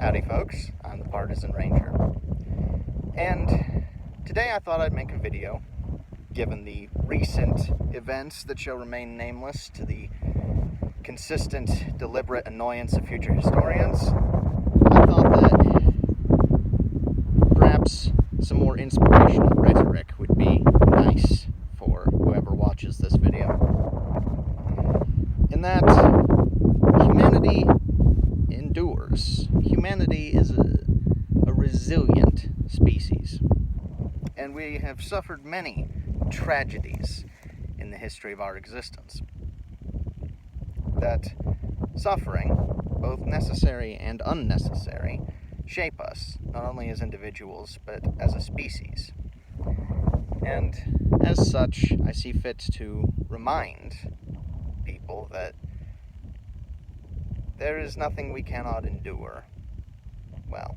Howdy folks, I'm the Partisan Ranger, and today I thought I'd make a video, given the recent events that shall remain nameless to the consistent, deliberate annoyance of future historians. I thought that perhaps some more inspirational rhetoric would be nice for whoever watches this video. In that, humanity endures. Humanity is a resilient species, and we have suffered many tragedies in the history of our existence. That suffering, both necessary and unnecessary, shape us, not only as individuals, but as a species. And as such, I see fit to remind people that there is nothing we cannot endure. Well,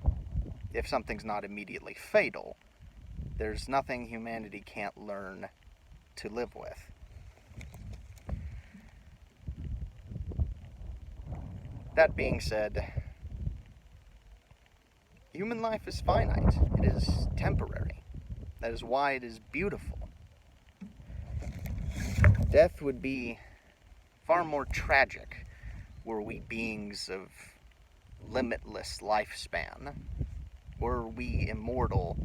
if something's not immediately fatal, there's nothing humanity can't learn to live with. That being said, human life is finite. It is temporary. That is why it is beautiful. Death would be far more tragic were we beings of limitless lifespan. Were we immortal,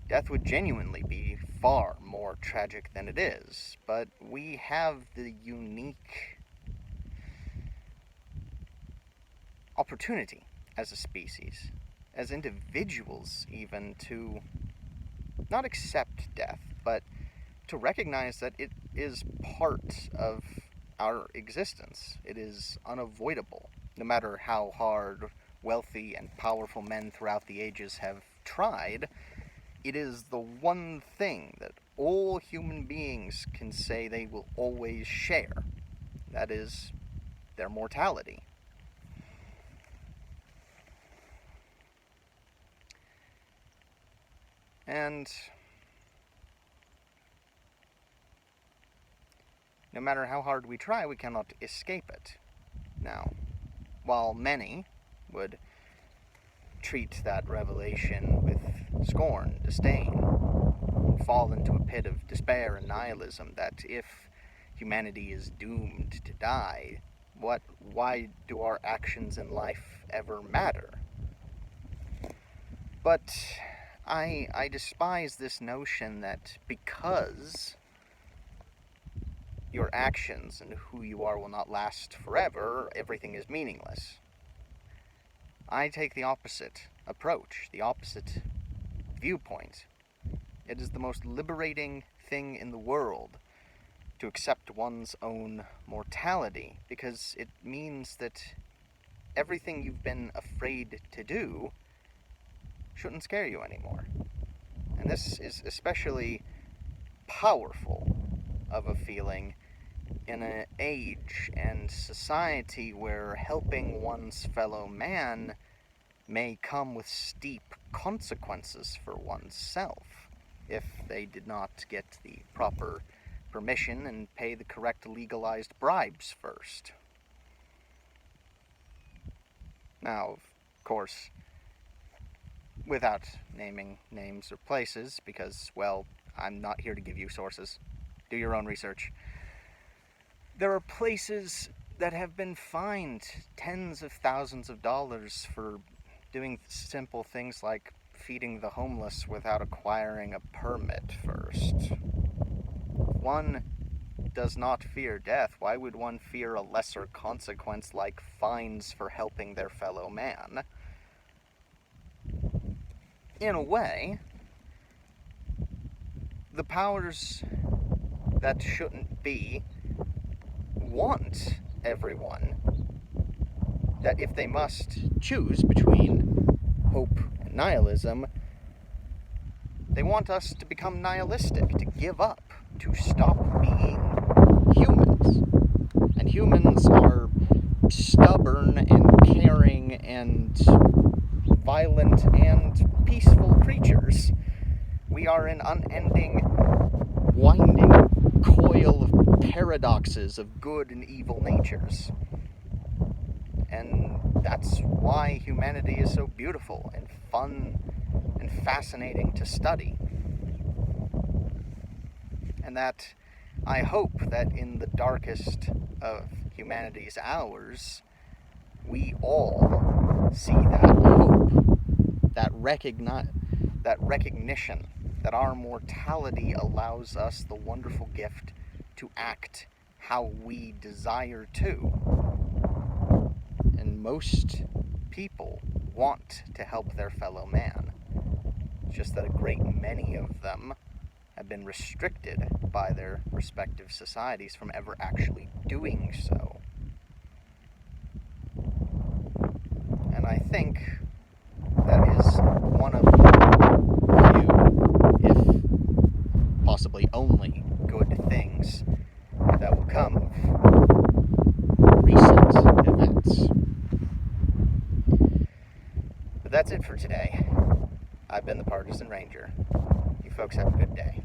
death would genuinely be far more tragic than it is. But we have the unique opportunity as a species, as individuals even, to not accept death, but to recognize that it is part of our existence. It is unavoidable. No matter how hard wealthy and powerful men throughout the ages have tried, it is the one thing that all human beings can say they will always share. That is their mortality. And no matter how hard we try, we cannot escape it. Now, while many would treat that revelation with scorn, disdain, and fall into a pit of despair and nihilism, that if humanity is doomed to die, why do our actions in life ever matter? But I despise this notion that because your actions and who you are will not last forever, everything is meaningless. I take the opposite approach, the opposite viewpoint. It is the most liberating thing in the world to accept one's own mortality, because it means that everything you've been afraid to do shouldn't scare you anymore. And this is especially powerful of a feeling in an age and society where helping one's fellow man may come with steep consequences for oneself if they did not get the proper permission and pay the correct legalized bribes first. Now, of course, without naming names or places, because, well, I'm not here to give you sources. Do your own research. There are places that have been fined tens of thousands of dollars for doing simple things like feeding the homeless without acquiring a permit first. One does not fear death. Why would one fear a lesser consequence like fines for helping their fellow man? In a way, the powers that shouldn't be want everyone, that if they must choose between hope and nihilism, they want us to become nihilistic, to give up, to stop being humans. And humans are stubborn and caring and violent and peaceful creatures. We are an unending, winding coil of paradoxes of good and evil natures. And that's That's why humanity is so beautiful and fun and fascinating to study. And that I hope that in the darkest of humanity's hours, we all see that hope, that recognition that our mortality allows us the wonderful gift to act how we desire to. And most people want to help their fellow man. It's just that a great many of them have been restricted by their respective societies from ever actually doing so. And I think that is one of the few, if possibly only, good things that will come of recent events. But that's it for today. I've been the Partisan Ranger. You folks have a good day.